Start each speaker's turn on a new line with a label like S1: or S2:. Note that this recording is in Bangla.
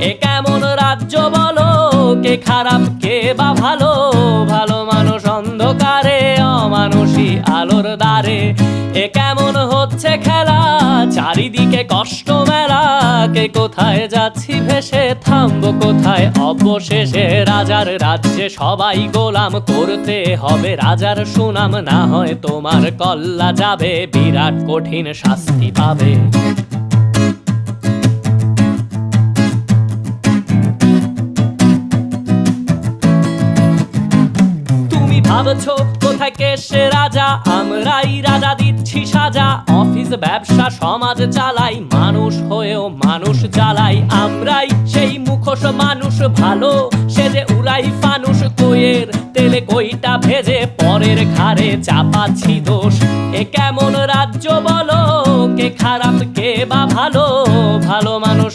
S1: এ কেমন রাজ্য বলো, কে খারাপ কে বা ভালো? ভালো মানুষ অন্ধকারে, অমানুষী আলোর দ্বারে। এ কেমন হচ্ছে খেলা, চারিদিকে কষ্ট মেলা। কে কোথায় যাচ্ছি ভেসে, থামবো কোথায় অবশেষে? রাজার রাজ্যে সবাই গোলাম, করতে হবে রাজার সুনাম। না হয় তোমার কল্লা যাবে, বিরাট কঠিন শাস্তি পাবে। ভাবছো কোথায় কে সে রাজা, আমরাই রাজা দিচ্ছি সাজা। অফিস ব্যবসা সমাজ চালাই, মানুষ হয়েও মানুষ জ্বালাই। আমরাই সেই মুখোশ মানুষ ভালো, সে যে উড়াই ফানুষ। কইয়ের তেলে কইটা ভেজে পরের ঘাড়ে চাপাচ্ছি দোষ। এ কেমন রাজ্য বলো, কে খারাপ কে বা ভালো? ভালো মানুষ